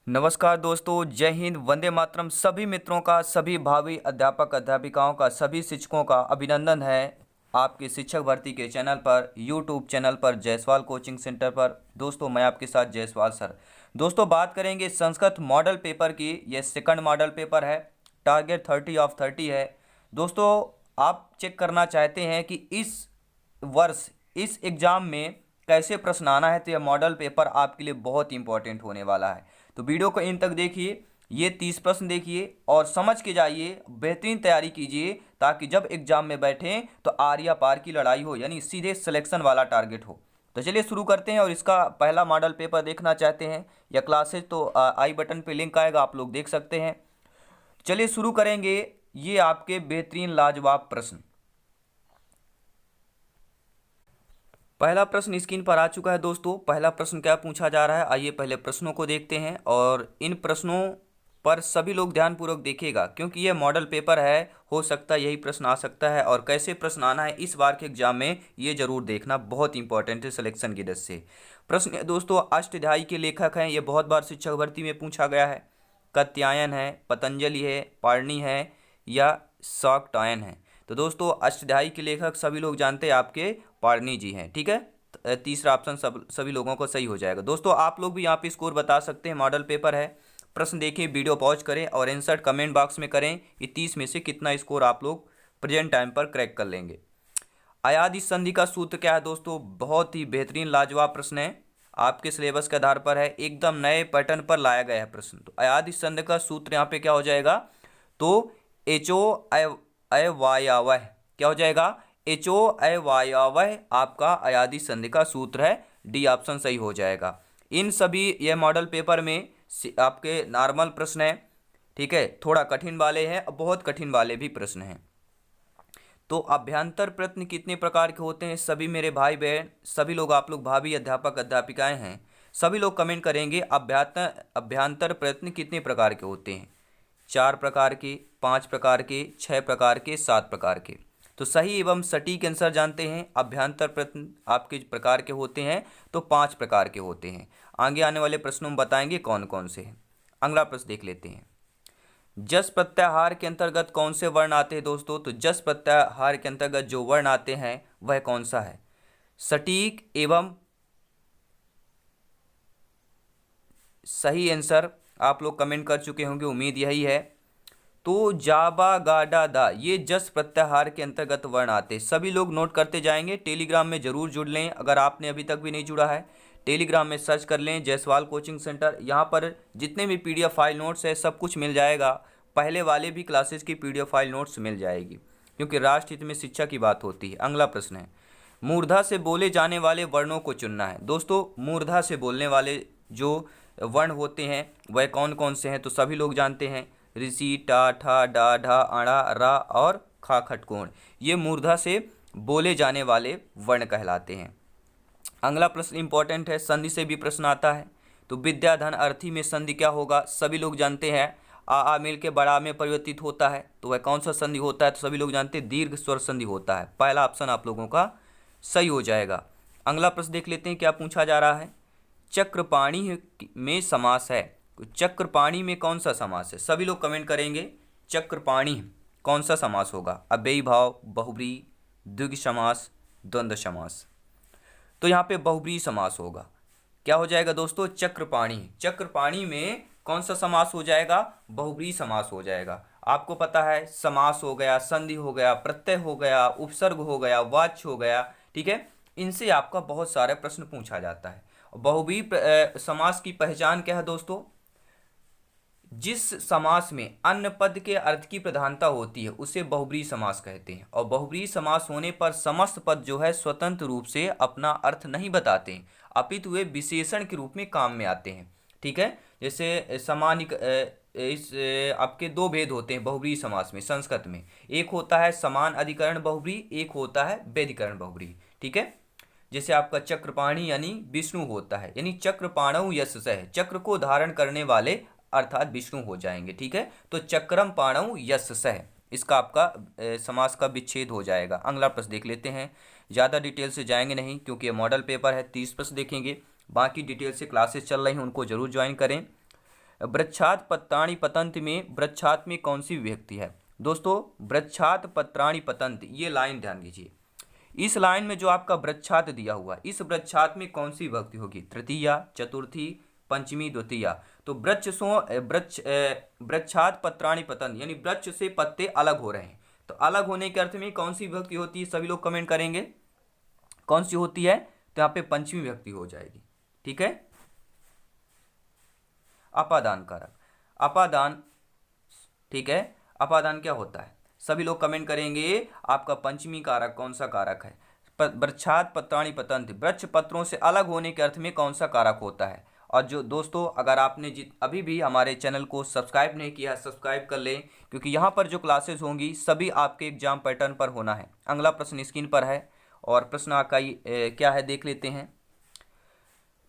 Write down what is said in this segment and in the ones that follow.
नमस्कार दोस्तों, जय हिंद, वंदे मातरम। सभी मित्रों का, सभी भावी अध्यापक अध्यापिकाओं का, सभी शिक्षकों का अभिनंदन है आपके शिक्षक भर्ती के चैनल पर, यूट्यूब चैनल पर, जायसवाल कोचिंग सेंटर पर। दोस्तों मैं आपके साथ जायसवाल सर। दोस्तों बात करेंगे संस्कृत मॉडल पेपर की। यह सेकंड मॉडल पेपर है, टारगेट 30/30 है। दोस्तों आप चेक करना चाहते हैं कि इस वर्ष इस एग्ज़ाम में कैसे प्रश्न आना है, तो यह मॉडल पेपर आपके लिए बहुत इंपॉर्टेंट होने वाला है। तो वीडियो को इन तक देखिए, ये 30 प्रश्न देखिए और समझ के जाइए, बेहतरीन तैयारी कीजिए, ताकि जब एग्जाम में बैठें तो आर या पार की लड़ाई हो, यानी सीधे सिलेक्शन वाला टारगेट हो। तो चलिए शुरू करते हैं। और इसका पहला मॉडल पेपर देखना चाहते हैं या क्लासेज, तो आई बटन पे लिंक आएगा, आप लोग देख सकते हैं। चलिए शुरू करेंगे। ये आपके बेहतरीन लाजवाब प्रश्न। पहला प्रश्न स्क्रीन पर आ चुका है दोस्तों। पहला प्रश्न क्या पूछा जा रहा है, आइए पहले प्रश्नों को देखते हैं। और इन प्रश्नों पर सभी लोग ध्यानपूर्वक देखिएगा, क्योंकि यह मॉडल पेपर है, हो सकता है यही प्रश्न आ सकता है। और कैसे प्रश्न आना है इस बार के एग्जाम में, ये जरूर देखना, बहुत इंपॉर्टेंट है सिलेक्शन की दृष्टि से। प्रश्न है दोस्तों, अष्टाध्यायी के लेखक हैं, ये बहुत बार शिक्षक भर्ती में पूछा गया है। कात्यायन है, पतंजलि है, पाणिनि है या शाकटायन है। तो दोस्तों अष्टाध्यायी के लेखक सभी लोग जानते हैं, आपके पाणिनि जी हैं। ठीक है, तीसरा ऑप्शन सभी लोगों को सही हो जाएगा। दोस्तों आप लोग भी यहाँ पे स्कोर बता सकते हैं, मॉडल पेपर है। प्रश्न देखिए, वीडियो पॉज करें और आंसर कमेंट बॉक्स में करें कि 30 में से कितना स्कोर आप लोग प्रेजेंट टाइम पर क्रैक कर लेंगे। अयादि संधि का सूत्र क्या है दोस्तों, बहुत ही बेहतरीन लाजवाब प्रश्न है, आपके सिलेबस के आधार पर है, एकदम नए पैटर्न पर लाया गया है प्रश्न। तो अयादि संधि का सूत्र यहाँ पे क्या हो जाएगा, तो एचओ अवायवः क्या हो जाएगा, एचओ अवायवः आपका अयादि संधि का सूत्र है। डी ऑप्शन सही हो जाएगा। इन सभी यह मॉडल पेपर में आपके नॉर्मल प्रश्न है, ठीक है, थोड़ा कठिन वाले हैं, बहुत कठिन वाले भी प्रश्न हैं। तो अभ्यंतर प्रश्न कितने प्रकार के होते हैं, सभी मेरे भाई बहन, सभी लोग, आप लोग भावी अध्यापक अध्यापिकाएं हैं, सभी लोग कमेंट करेंगे अभ्यंतर प्रश्न कितने प्रकार के होते हैं। 4 प्रकार के, 5 प्रकार के, 6 प्रकार के, 7 प्रकार के। तो सही एवं सटीक आंसर जानते हैं, अभ्यंतर प्रश्न आपके प्रकार के होते हैं तो 5 प्रकार के होते हैं। आगे आने वाले प्रश्नों में बताएंगे कौन कौन से हैं। अगला प्रश्न देख लेते हैं। जस प्रत्याहार के अंतर्गत कौन से वर्ण आते हैं दोस्तों, तो जस प्रत्याहार के अंतर्गत जो वर्ण आते हैं वह कौन सा है। सटीक एवं सही आंसर आप लोग कमेंट कर चुके होंगे, उम्मीद यही है। तो जाबा गाडा दा, ये जस प्रत्याहार के अंतर्गत वर्ण आते हैं। सभी लोग नोट करते जाएंगे, टेलीग्राम में जरूर जुड़ लें, अगर आपने अभी तक भी नहीं जुड़ा है टेलीग्राम में सर्च कर लें जायसवाल कोचिंग सेंटर। यहाँ पर जितने भी पीडीएफ फाइल नोट्स है सब कुछ मिल जाएगा, पहले वाले भी क्लासेस की पीडीएफ फाइल नोट्स मिल जाएगी, क्योंकि राष्ट्र हित में शिक्षा की बात होती है। अगला प्रश्न है, मूर्धा से बोले जाने वाले वर्णों को चुनना है। दोस्तों मूर्धा से बोलने वाले जो वर्ण होते हैं वह कौन कौन से हैं, तो सभी लोग जानते हैं, ऋषि, टा, ठा, डा, ढा, अड़ा, रा और खा, खटकोण, ये मूर्धा से बोले जाने वाले वर्ण कहलाते हैं। अगला प्रश्न इंपॉर्टेंट है, संधि से भी प्रश्न आता है। तो विद्या धन अर्थी में संधि क्या होगा, सभी लोग जानते हैं, आ मिल के बड़ा में परिवर्तित होता है, तो वह कौन सा संधि होता है, तो सभी लोग जानते हैं दीर्घ स्वर संधि होता है। पहला ऑप्शन आप लोगों का सही हो जाएगा। अगला प्रश्न देख लेते हैं क्या पूछा जा रहा है। चक्रपाणी में समास है, तो चक्रपाणी में कौन सा समास है, सभी लोग कमेंट करेंगे चक्रपाणी कौन सा समास होगा। अव्ययी भाव, बहुब्रीहि, द्विगु समास, द्वंद्व समास। तो यहाँ पे बहुब्रीहि समास होगा, क्या हो जाएगा दोस्तों, चक्रपाणी। चक्रपाणी में कौन सा समास हो जाएगा, बहुब्रीहि समास हो जाएगा। आपको पता है समास हो गया, संधि हो गया, प्रत्यय हो गया, उपसर्ग हो गया, वाच्य हो गया, ठीक है, इनसे आपका बहुत सारे प्रश्न पूछा जाता है। बहुब्रीहि समास की पहचान क्या है दोस्तों, जिस समास में अन्य पद के अर्थ की प्रधानता होती है उसे बहुब्रीहि समास कहते हैं। और बहुब्रीहि समास होने पर समस्त पद जो है स्वतंत्र रूप से अपना अर्थ नहीं बताते हैं, अपितु वे विशेषण के रूप में काम में आते हैं। ठीक है, जैसे इस आपके 2 भेद होते हैं बहुब्रीहि समास में संस्कृत में, एक होता है समान अधिकरण बहुब्रीहि, एक होता है व्यधिकरण बहुब्रीहि। ठीक है, जैसे आपका चक्रपाणी यानी विष्णु होता है, यानी चक्रपाणौ यशसः, चक्र को धारण करने वाले अर्थात विष्णु हो जाएंगे। ठीक है, तो चक्रम पाणौ यशसः, इसका आपका समास का विच्छेद हो जाएगा। अगला प्रश्न देख लेते हैं, ज़्यादा डिटेल से जाएंगे नहीं क्योंकि ये मॉडल पेपर है, 30 प्रश्न देखेंगे, बाकी डिटेल से क्लासेस चल रही हैं उनको जरूर ज्वाइन करें। वृक्षात पत्राणि पतन्ति में वृक्षात में कौन सी विभक्ति है? दोस्तों वृक्षात पत्राणि पतन्ति, ये लाइन ध्यान दीजिए। इस लाइन में जो आपका वृक्षात दिया हुआ है, इस वृक्षात में कौन सी विभक्ति होगी? तृतीया, चतुर्थी, पंचमी, द्वितीया। तो वृक्षात पत्राणि पतन्ति यानी वृक्ष से पत्ते अलग हो रहे हैं, तो अलग होने के अर्थ में कौन सी विभक्ति होती है? सभी लोग कमेंट करेंगे कौन सी होती है? तो यहाँ पे पंचमी विभक्ति हो जाएगी। ठीक है। अपादान कारक, अपादान, ठीक है, अपादान क्या होता है? सभी लोग कमेंट करेंगे आपका पंचमी कारक कौन सा कारक है? वृक्षात पत्राणि पतन्ति, वृक्ष पत्रों से अलग होने के अर्थ में कौन सा कारक होता है? और जो दोस्तों अगर आपने अभी भी हमारे चैनल को सब्सक्राइब नहीं किया, सब्सक्राइब कर लें, क्योंकि यहाँ पर जो क्लासेस होंगी सभी आपके एग्जाम पैटर्न पर होना है। अगला प्रश्न स्क्रीन पर है और प्रश्न आपका क्या है देख लेते हैं।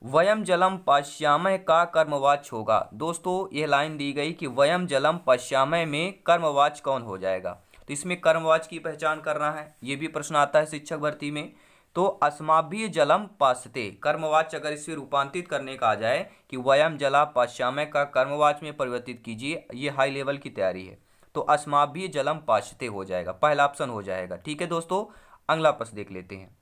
वयम जलम पश्यामः का कर्मवाच्य होगा। दोस्तों ये लाइन दी गई कि वयम जलम पश्यामः में कर्मवाच्य कौन हो जाएगा? तो इसमें कर्मवाच्य की पहचान करना है, ये भी प्रश्न आता है शिक्षक भर्ती में। तो अस्माभिः जलम पास्यते, कर्मवाच्य अगर इसे रूपांतरित करने का आ जाए कि वयम जला पश्यामः का कर्मवाच्य में परिवर्तित कीजिए, ये हाई लेवल की तैयारी है। तो अस्माभिः जलम पास्यते हो जाएगा, पहला ऑप्शन हो जाएगा। ठीक है दोस्तों, अगला प्रश्न देख लेते हैं।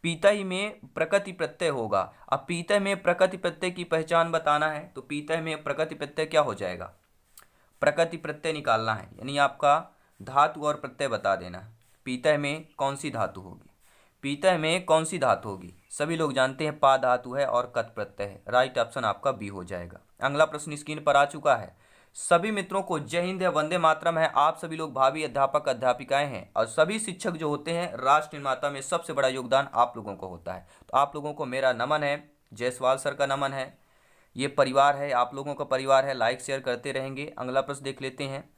पीतय में प्रकृति प्रत्यय होगा। अब पीतय में प्रकृति प्रत्यय की पहचान बताना है, तो पीतय में प्रकृति प्रत्यय क्या हो जाएगा? प्रकृति प्रत्यय निकालना है, यानी आपका धातु और प्रत्यय बता देना है। पीतय में कौन सी धातु होगी? पीतय में कौन सी धातु होगी? सभी लोग जानते हैं पा धातु है और कत प्रत्यय है। राइट ऑप्शन आपका बी हो जाएगा। अगला प्रश्न स्क्रीन पर आ चुका है। सभी मित्रों को जय हिंद है, वंदे मातरम है। आप सभी लोग भावी अध्यापक अध्यापिकाएं हैं और सभी शिक्षक जो होते हैं, राष्ट्र निर्माता में सबसे बड़ा योगदान आप लोगों को होता है। तो आप लोगों को मेरा नमन है, जायसवाल सर का नमन है। ये परिवार है, आप लोगों का परिवार है, लाइक शेयर करते रहेंगे। अगला प्रश्न देख लेते हैं।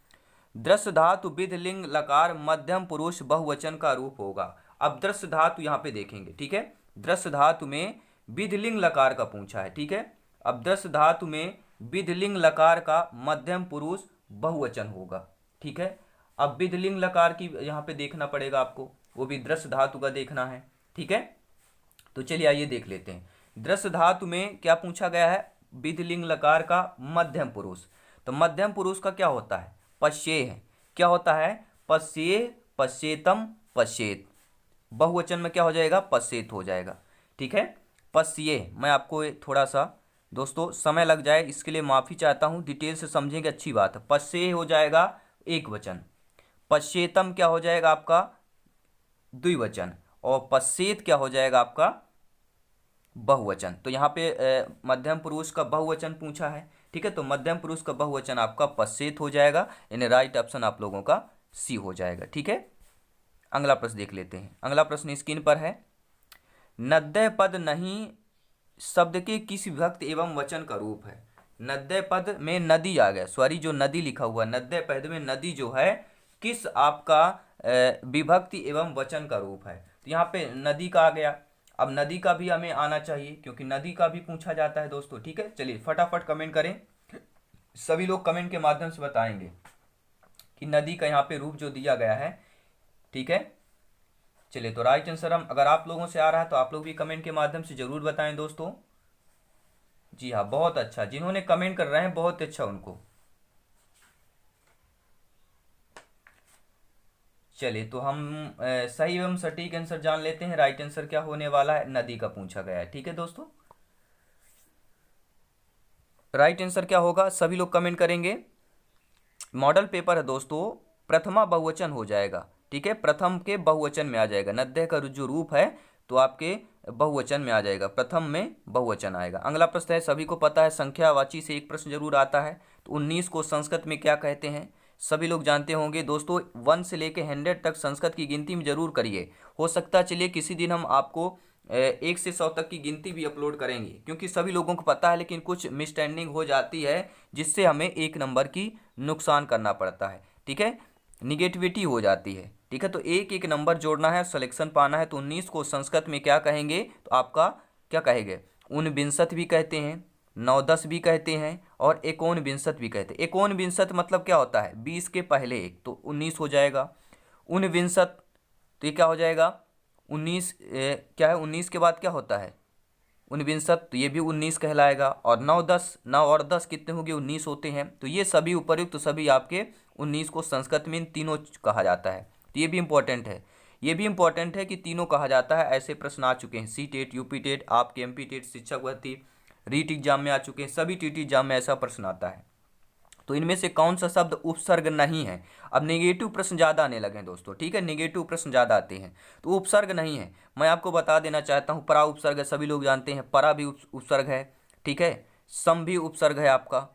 दृश्य धातु विध लिंग लकार मध्यम पुरुष बहुवचन का रूप होगा। अब दृश्य धातु यहाँ पे देखेंगे। ठीक है, दृश्य धातु में विधिलिंग लकार का पूछा है। ठीक है, अब दृश्य धातु में विधिलिंग लकार का मध्यम पुरुष बहुवचन होगा। ठीक है, अब विधिलिंग लकार की यहाँ पे देखना पड़ेगा आपको, वो भी दृश्य धातु का देखना है। ठीक है, तो चलिए आइए देख लेते हैं। दृश्य धातु में क्या पूछा गया है? विधिलिंग लकार का मध्यम पुरुष। तो मध्यम पुरुष का क्या होता है? पश्ये है। क्या होता है? पश्ये, पश्येतम, पश्येत। बहुवचन में क्या हो जाएगा? पश्येत हो जाएगा। ठीक है, पश्ये, मैं आपको थोड़ा सा दोस्तों समय लग जाए इसके लिए माफ़ी चाहता हूँ, डिटेल से समझेंगे अच्छी बात है। पश्ये हो जाएगा एक वचन, पश्येतम क्या हो जाएगा आपका? द्विवचन, और पश्येत क्या हो जाएगा आपका? बहुवचन। तो यहाँ पे मध्यम पुरुष का बहुवचन पूछा है। ठीक है, तो मध्यम पुरुष का बहुवचन आपका पश्येत हो जाएगा, यानी राइट ऑप्शन आप लोगों का सी हो जाएगा। ठीक है, अगला प्रश्न देख लेते हैं। अगला प्रश्न स्क्रीन पर है। नद्य पद नहीं शब्द के किस विभक्ति एवं वचन का रूप है? नद्य पद में नदी आ गया, सॉरी जो नदी लिखा हुआ, नद्य पद में नदी जो है किस आपका विभक्ति एवं वचन का रूप है? तो यहाँ पे नदी का आ गया। अब नदी का भी हमें आना चाहिए क्योंकि नदी का भी पूछा जाता है दोस्तों। ठीक है, चलिए फटाफट कमेंट करें, सभी लोग कमेंट के माध्यम से बताएंगे कि नदी का यहाँ पे रूप जो दिया गया है। ठीक है, चलिए तो राइट आंसर हम, अगर आप लोगों से आ रहा है तो आप लोग भी कमेंट के माध्यम से जरूर बताएं दोस्तों। जी हाँ, बहुत अच्छा, जिन्होंने कमेंट कर रहे हैं बहुत अच्छा उनको। चलिए तो हम सही एवं सटीक आंसर जान लेते हैं। राइट आंसर क्या होने वाला है? नदी का पूछा गया है। ठीक है दोस्तों, राइट आंसर क्या होगा? सभी लोग कमेंट करेंगे। मॉडल पेपर है दोस्तों, प्रथमा बहुवचन हो जाएगा। ठीक है, प्रथम के बहुवचन में आ जाएगा। नद्य का जो रूप है तो आपके बहुवचन में आ जाएगा, प्रथम में बहुवचन आएगा। अगला प्रश्न है, सभी को पता है संख्यावाची से एक प्रश्न जरूर आता है। तो 19 को संस्कृत में क्या कहते हैं? सभी लोग जानते होंगे दोस्तों। 1 से लेके 100 तक संस्कृत की गिनती में जरूर करिए। हो सकता है चलिए किसी दिन हम आपको 1 से 100 तक की गिनती भी अपलोड करेंगे, क्योंकि सभी लोगों को पता है लेकिन कुछ मिसअंडरस्टैंडिंग हो जाती है जिससे हमें 1 नंबर की नुकसान करना पड़ता है। ठीक है, निगेटिविटी हो जाती है। ठीक है, तो एक एक नंबर जोड़ना है, सिलेक्शन पाना है। तो 19 को संस्कृत में क्या कहेंगे? तो आपका क्या कहेंगे? ऊनविंशत भी कहते हैं, 9-10 भी कहते हैं और एकोनविंशत भी कहते हैं। एकोनविंशत मतलब क्या होता है? 20 के पहले एक, तो 19 हो जाएगा। ऊनविंशत तो ये क्या हो जाएगा? 19 क्या है? 19 के बाद क्या होता है? उनविंशत, तो ये भी 19 कहलाएगा। और 9 10, 9 और 10 कितने हो गए, 19 होते हैं। तो ये सभी उपर्युक्त सभी आपके 19 को संस्कृत में इन तीनों कहा जाता है। तो ये भी इंपॉर्टेंट है, ये भी इंपॉर्टेंट है कि तीनों कहा जाता है। ऐसे प्रश्न आ चुके हैं सी टेट, यूपी टेट, आपके एमपी टेट, शिक्षक भर्ती, रीट एग्जाम में आ चुके हैं, सभी टीटी एग्जाम में ऐसा प्रश्न आता है। तो इनमें से कौन सा शब्द उपसर्ग नहीं है। अब नेगेटिव प्रश्न ज़्यादा आने लगे हैं दोस्तों, ठीक है, नेगेटिव प्रश्न ज़्यादा आते हैं। तो उपसर्ग नहीं है। मैं आपको बता देना चाहता हूँ, परा उपसर्ग है, सभी लोग जानते हैं, परा भी उपसर्ग है, ठीक है, सम भी उपसर्ग है आपका,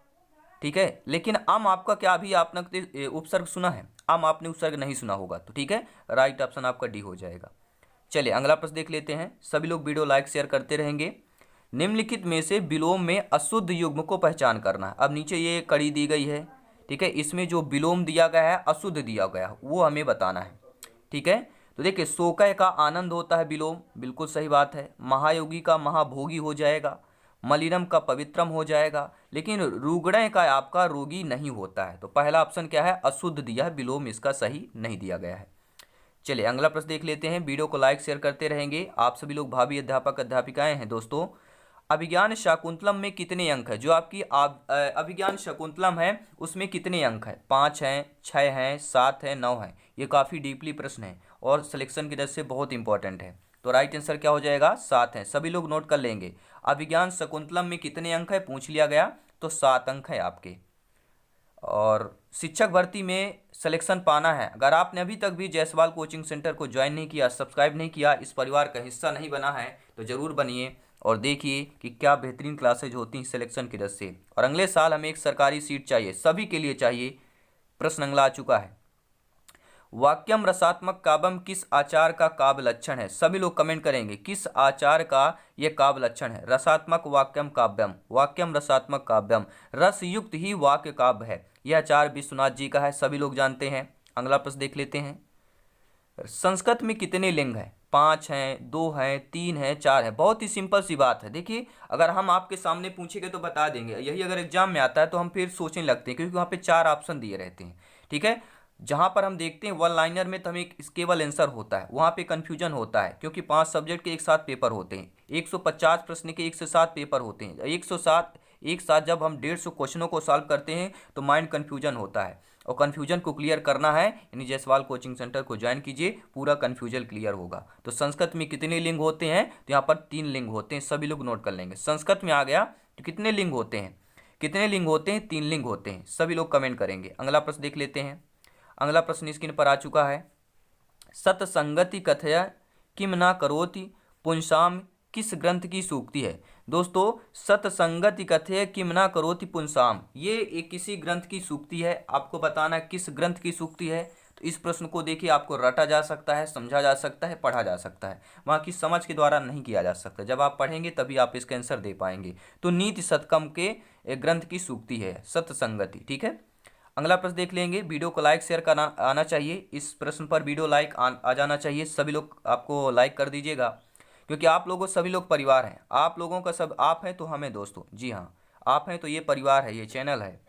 ठीक है। लेकिन अम आपका क्या अभी आपने उपसर्ग सुना है? अम आपने उपसर्ग नहीं सुना होगा, तो ठीक है, राइट ऑप्शन आपका डी हो जाएगा। चलिए अगला प्रश्न देख लेते हैं। सभी लोग वीडियो लाइक शेयर करते रहेंगे। निम्नलिखित में से विलोम में अशुद्ध युग्म को पहचान करना है। अब नीचे ये कड़ी दी गई है, ठीक है, इसमें जो विलोम दिया गया है, अशुद्ध दिया गया है, वो हमें बताना है, ठीक है। तो देखिए, शोकय का आनंद होता है विलोम, बिल्कुल सही बात है। महायोगी का महाभोगी हो जाएगा। मलिनम का पवित्रम हो जाएगा। लेकिन रुग्णय का आपका रोगी नहीं होता है। तो पहला ऑप्शन क्या है, अशुद्ध दिया है, विलोम इसका सही नहीं दिया गया है। चलिए अगला प्रश्न देख लेते हैं। वीडियो को लाइक शेयर करते रहेंगे। आप सभी लोग भावी अध्यापक अध्यापिकाएं हैं दोस्तों। अभिज्ञान शाकुंतलम में कितने अंक है? जो आपकी अभिज्ञान शाकुंतलम है उसमें कितने अंक है? 5 हैं, 6 हैं, 7 हैं, 9 हैं। ये काफ़ी डीपली प्रश्न है और सिलेक्शन की दृष्टि से बहुत इंपॉर्टेंट है। तो राइट आंसर क्या हो जाएगा? 7 है। सभी लोग नोट कर लेंगे। अभिज्ञान शाकुंतलम में कितने अंक है पूछ लिया गया, तो 7 अंक है आपके। और शिक्षक भर्ती में सिलेक्शन पाना है, अगर आपने अभी तक भी जायसवाल कोचिंग सेंटर को ज्वाइन नहीं किया, सब्सक्राइब नहीं किया, इस परिवार का हिस्सा नहीं बना है, तो ज़रूर बनिए और देखिए कि क्या बेहतरीन क्लासेज होती हैं सिलेक्शन की दृष्टि से। और अगले साल हमें एक सरकारी सीट चाहिए, सभी के लिए चाहिए। प्रश्न अगला आ चुका है। वाक्यम रसात्मक काव्यम किस आचार का काव्य लक्षण है? सभी लोग कमेंट करेंगे किस आचार का यह काव्य लक्षण है। रसात्मक वाक्यम काव्यम, वाक्यम रसात्मक काव्यम, रस युक्त ही वाक्य काव्य है। यह आचार विश्वनाथ जी का है, सभी लोग जानते हैं। अगला प्रश्न देख लेते हैं। संस्कृत में कितने लिंग हैं? 5 हैं, 2 हैं, 3 हैं, 4 हैं। बहुत ही सिंपल सी बात है। देखिए, अगर हम आपके सामने पूछेंगे तो बता देंगे। यही अगर एग्जाम में आता है तो हम फिर सोचने लगते हैं, क्योंकि वहाँ पे 4 ऑप्शन दिए रहते हैं, ठीक है। जहाँ पर हम देखते हैं वन लाइनर में तो हमें केवल आंसर होता है, वहाँ पे कन्फ्यूजन होता है, क्योंकि 5 सब्जेक्ट के एक साथ पेपर होते हैं। 150 प्रश्न के 1 से 7 पेपर होते हैं। 107 एक साथ जब हम 150 क्वेश्चनों को सॉल्व करते हैं तो माइंड कन्फ्यूजन होता है। और कन्फ्यूजन को क्लियर करना है, यानी जायसवाल कोचिंग सेंटर को ज्वाइन कीजिए, पूरा कन्फ्यूजन क्लियर होगा। तो संस्कृत में कितने लिंग होते हैं? तो यहाँ पर 3 लिंग होते हैं, सभी लोग नोट कर लेंगे। संस्कृत में आ गया तो कितने लिंग होते हैं? कितने लिंग होते हैं? 3 लिंग होते हैं, सभी लोग कमेंट करेंगे। अगला प्रश्न देख लेते हैं। अगला प्रश्न स्क्रीन पर आ चुका है। सतसंगति कथया किम ना करोति पुंसाम किस ग्रंथ की सूक्ति है? दोस्तों, सतसंगति कथय किम ना करोति पुंसाम, ये एक किसी ग्रंथ की सूक्ति है। आपको बताना किस ग्रंथ की सूक्ति है। तो इस प्रश्न को देखिए, आपको रटा जा सकता है, समझा जा सकता है, पढ़ा जा सकता है, वहाँ की समझ के द्वारा नहीं किया जा सकता। जब आप पढ़ेंगे तभी आप इसका आंसर दे पाएंगे। तो नीति शतकम के एक ग्रंथ की सूक्ति है सतसंगति, ठीक है। अगला प्रश्न देख लेंगे। वीडियो को लाइक शेयर करना आना चाहिए, इस प्रश्न पर वीडियो लाइक आ जाना चाहिए। सभी लोग आपको लाइक कर दीजिएगा, क्योंकि आप लोगों सभी लोग परिवार हैं। आप लोगों का सब आप हैं तो हमें दोस्तों, जी हाँ, आप हैं तो ये परिवार है, ये चैनल है।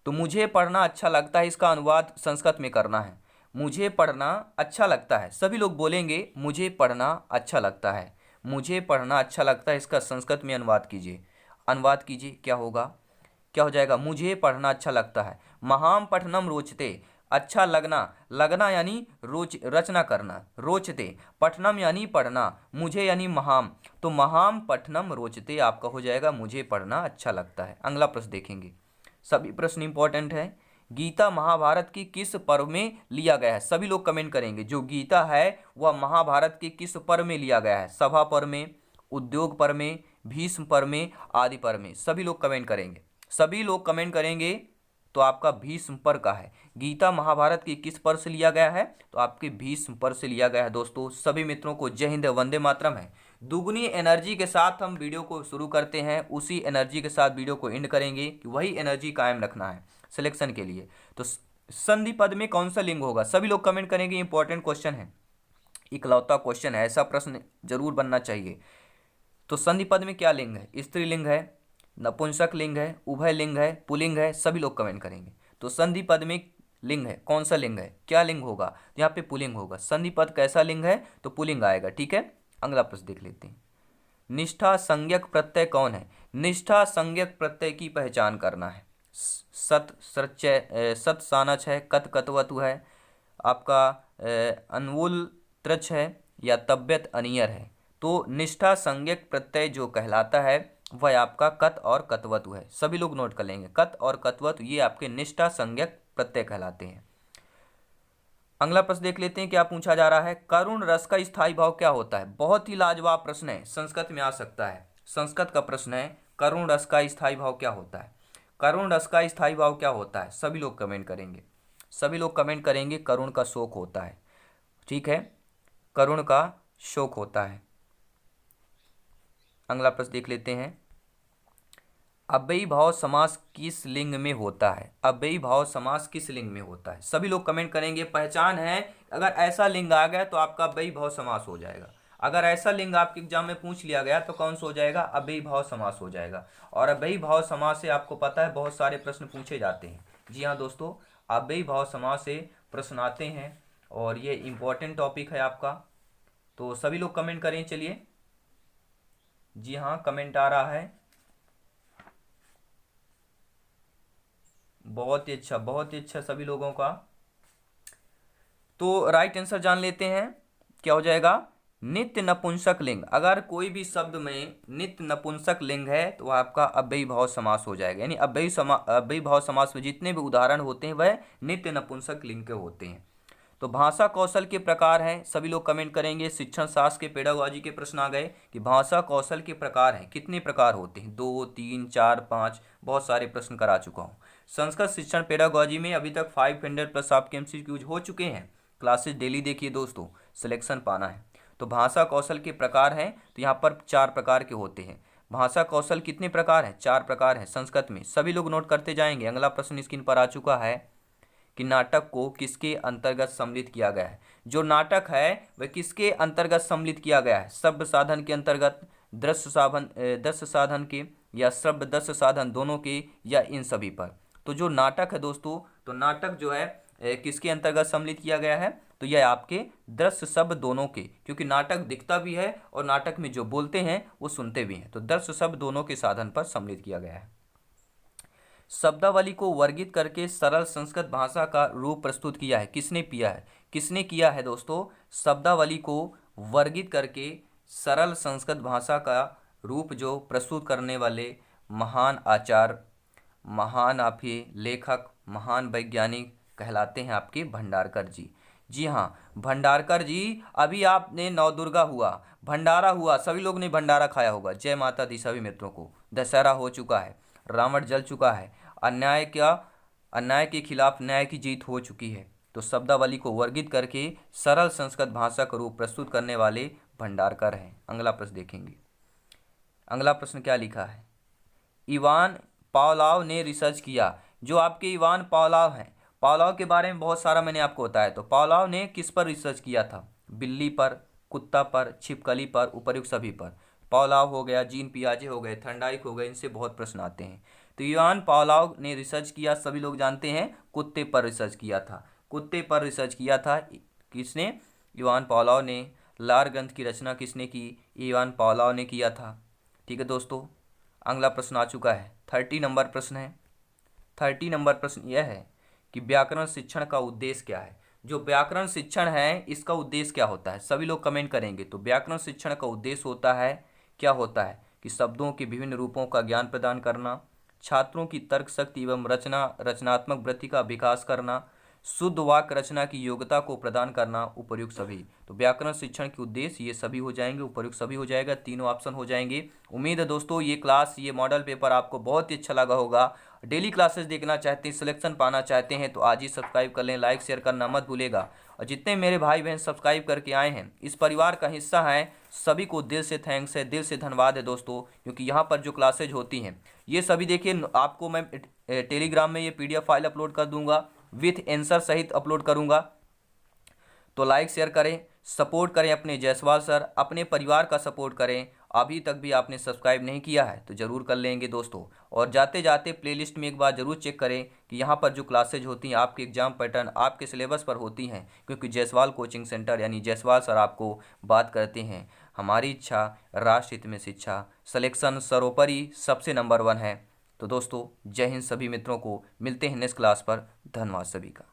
तो मुझे पढ़ना अच्छा लगता है, इसका अनुवाद संस्कृत में करना है। मुझे पढ़ना अच्छा लगता है, सभी लोग बोलेंगे मुझे पढ़ना अच्छा लगता है। मुझे पढ़ना अच्छा लगता है, इसका संस्कृत में अनुवाद कीजिए। अनुवाद कीजिए, क्या होगा, क्या हो जाएगा? मुझे पढ़ना अच्छा लगता है। महाम पठनम रोचते, अच्छा लगना, लगना यानी रोच रचना करना, रोचते, पठनम यानी पढ़ना, मुझे यानी महाम, तो महाम पठनम रोचते आपका हो जाएगा मुझे पढ़ना अच्छा लगता है। अगला प्रश्न देखेंगे, सभी प्रश्न इंपॉर्टेंट है। गीता महाभारत की किस पर्व में लिया गया है? सभी लोग कमेंट करेंगे। जो गीता है वह महाभारत के किस पर्व में लिया गया है? सभा पर्व में, उद्योग पर्व में, भीष्म पर्व में, आदि पर्व में। सभी लोग कमेंट करेंगे, सभी लोग कमेंट करेंगे। तो आपका भीष्म पर्व का है। गीता महाभारत की किस पर्व से लिया गया है? तो आपके भीष्म पर्व से लिया गया है। दोस्तों, सभी मित्रों को जय हिंद, वंदे मातरम है। दुगनी एनर्जी के साथ हम वीडियो को शुरू करते हैं, उसी एनर्जी के साथ वीडियो को एंड करेंगे, कि वही एनर्जी कायम रखना है सिलेक्शन के लिए। तो संधि पद में कौन सा लिंग होगा? सभी लोग कमेंट करेंगे। इंपॉर्टेंट क्वेश्चन है, इकलौता क्वेश्चन है, ऐसा प्रश्न जरूर बनना चाहिए। तो संधि पद में क्या लिंग है? स्त्रीलिंग है, नपुंसक लिंग है, उभय लिंग है, पुलिंग है? सभी लोग कमेंट करेंगे। तो संधि पद में लिंग है, कौन सा लिंग है, क्या लिंग होगा? यहाँ पे पुलिंग होगा। संधि पद कैसा लिंग है? तो पुलिंग आएगा, ठीक है। अगला प्रश्न देख लेते हैं। निष्ठा संज्ञक प्रत्यय कौन है? निष्ठा संज्ञक प्रत्यय की पहचान करना है। सत सच्चय, सत सानच है, कत कतवतु है, आपका अनवुल त्रच है, या तब्यत अनियर है। तो निष्ठा संज्ञक प्रत्यय जो कहलाता है वह आपका कत और कतवतु है। सभी लोग नोट कर लेंगे, कत और कतवतु ये आपके निष्ठा संज्ञक प्रत्यय कहलाते हैं। अगला प्रश्न देख लेते हैं, क्या पूछा जा रहा है। करुण रस का स्थायी भाव क्या होता है? बहुत ही लाजवाब प्रश्न है, संस्कृत में आ सकता है। संस्कृत का प्रश्न है, करुण रस का स्थायी भाव क्या होता है? करुण रस का स्थायी भाव क्या होता है? सभी लोग कमेंट करेंगे, सभी लोग कमेंट करेंगे। करुण का शोक होता है, ठीक है, करुण का शोक होता है। अगला प्रश्न देख लेते हैं, अव्ययी भाव समास किस लिंग में होता है? अव्ययी भाव समास किस लिंग में होता है? सभी लोग कमेंट करेंगे। पहचान है, अगर ऐसा लिंग आ गया तो आपका अव्ययी भाव समास हो जाएगा। अगर ऐसा लिंग आपके एग्जाम में पूछ लिया गया तो कौन सा हो जाएगा? अव्ययी भाव समास हो जाएगा। और अव्ययी भाव समास से आपको पता है बहुत सारे प्रश्न पूछे जाते हैं। जी हाँ दोस्तों, अव्ययी भाव समास से प्रश्न आते हैं और ये इंपॉर्टेंट टॉपिक है आपका। तो सभी लोग कमेंट करें। चलिए, जी हाँ, कमेंट आ रहा है, बहुत ही अच्छा, बहुत ही अच्छा सभी लोगों का। तो राइट आंसर जान लेते हैं, क्या हो जाएगा? नित्य नपुंसक लिंग। अगर कोई भी शब्द में नित्य नपुंसक लिंग है तो वह आपका अव्ययी भाव समास हो जाएगा। यानी अव्ययी भाव समास में जितने भी उदाहरण होते हैं वह नित्य नपुंसक लिंग के होते हैं। तो भाषा कौशल के प्रकार हैं, सभी लोग कमेंट करेंगे। शिक्षण शास्त्र के पेडागोजी के प्रश्न आ गए कि भाषा कौशल के प्रकार हैं, कितने प्रकार होते हैं? 2, 3, 4, 5, बहुत सारे प्रश्न करा चुका हूँ। संस्कृत शिक्षण पेडागोजी में अभी तक 500 प्लस आपके एमसीक्यूज हो चुके हैं। क्लासेस डेली देखिए दोस्तों, सिलेक्शन पाना है। तो भाषा कौशल के प्रकार हैं, तो यहाँ पर 4 प्रकार के होते हैं। भाषा कौशल कितने प्रकार हैं? 4 प्रकार हैं संस्कृत में। सभी लोग नोट करते जाएंगे। अगला प्रश्न स्क्रीन पर आ चुका है कि नाटक को किसके अंतर्गत सम्मिलित किया गया है? जो नाटक है वह किसके अंतर्गत सम्मिलित किया गया है? शब्द साधन के अंतर्गत, दृश्य साधन के, या शब्द दृश्य साधन दोनों के, या इन सभी पर? तो जो नाटक है दोस्तों, तो नाटक जो है किसके अंतर्गत सम्मिलित किया गया है? तो यह आपके दृश्य शब्द दोनों के, क्योंकि नाटक दिखता भी है और नाटक में जो बोलते हैं वो सुनते भी हैं। तो दृश्य शब्द दोनों के साधन पर सम्मिलित किया गया है। शब्दावली को वर्गित करके सरल संस्कृत भाषा का रूप प्रस्तुत किया है, किसने किया है? किसने किया है दोस्तों? शब्दावली को वर्गित करके सरल संस्कृत भाषा का रूप जो प्रस्तुत करने वाले महान आचार्य, महान आपके लेखक, महान वैज्ञानिक कहलाते हैं आपके भंडारकर जी। जी हाँ, भंडारकर जी। अभी आपने नवदुर्गा हुआ, भंडारा हुआ, सभी लोग ने भंडारा खाया होगा। जय माता दी सभी मित्रों को। दशहरा हो चुका है, रावण जल चुका है, अन्याय के खिलाफ न्याय की जीत हो चुकी है। तो शब्दावली को वर्गित करके सरल संस्कृत भाषा का रूप प्रस्तुत करने वाले भंडारकर हैं। अगला प्रश्न देखेंगे। अगला प्रश्न क्या लिखा है? इवान पावलोव ने रिसर्च किया। जो आपके इवान पावलोव हैं, पावलोव के बारे में बहुत सारा मैंने आपको बताया। तो पावलोव ने किस पर रिसर्च किया था? बिल्ली पर, कुत्ता पर, छिपकली पर, उपर्युक्त सभी पर। पावलोव हो गया, जीन पियाजे हो गए, थर्नडाइक हो गए, इनसे बहुत प्रश्न आते हैं। तो इवान पावलोव ने रिसर्च किया, सभी लोग जानते हैं, कुत्ते पर रिसर्च किया था। कुत्ते पर रिसर्च किया था किसने? इवान पावलोव ने। लार ग्रंथ की रचना किसने की? इवान पावलोव ने किया था। ठीक है दोस्तों, अगला प्रश्न आ चुका है, 30 नंबर प्रश्न है। 30 नंबर प्रश्न यह है कि व्याकरण शिक्षण का उद्देश्य क्या है? जो व्याकरण शिक्षण है इसका उद्देश्य क्या होता है? सभी लोग कमेंट करेंगे। तो व्याकरण शिक्षण का उद्देश्य होता है, क्या होता है कि शब्दों के विभिन्न रूपों का ज्ञान प्रदान करना, छात्रों की तर्क शक्ति एवं रचनात्मक वृत्ति का विकास करना, शुद्ध वाक्य रचना की योग्यता को प्रदान करना, उपर्युक्त सभी। तो व्याकरण शिक्षण के उद्देश्य ये सभी हो जाएंगे, उपर्युक्त सभी हो जाएगा, तीनों ऑप्शन हो जाएंगे। उम्मीद है दोस्तों ये क्लास, ये मॉडल पेपर आपको बहुत ही अच्छा लगा होगा। डेली क्लासेस देखना चाहते हैं, सिलेक्शन पाना चाहते हैं तो आज ही सब्सक्राइब कर लें, लाइक शेयर करना मत भूलेगा। और जितने मेरे भाई बहन सब्सक्राइब करके आए हैं, इस परिवार का हिस्सा हैं, सभी को दिल से थैंक्स है, दिल से धन्यवाद है दोस्तों। क्योंकि यहाँ पर जो क्लासेज होती हैं ये सभी देखिए, आपको मैं टेलीग्राम में ये PDF फाइल अपलोड कर दूंगा, विथ आंसर सहित अपलोड करूंगा। तो लाइक शेयर करें, सपोर्ट करें अपने जायसवाल सर, अपने परिवार का सपोर्ट करें। अभी तक भी आपने सब्सक्राइब नहीं किया है तो ज़रूर कर लेंगे दोस्तों। और जाते जाते प्लेलिस्ट में एक बार ज़रूर चेक करें कि यहाँ पर जो क्लासेज होती हैं आपके एग्जाम पैटर्न आपके सिलेबस पर होती हैं, क्योंकि जायसवाल कोचिंग सेंटर यानी जायसवाल सर आपको बात करते हैं हमारी इच्छा राष्ट्र हित में शिक्षा, सिलेक्शन सर्वोपरि सबसे नंबर 1 है। तो दोस्तों जय हिंद सभी मित्रों को, मिलते हैं नेक्स्ट क्लास पर। धन्यवाद सभी का।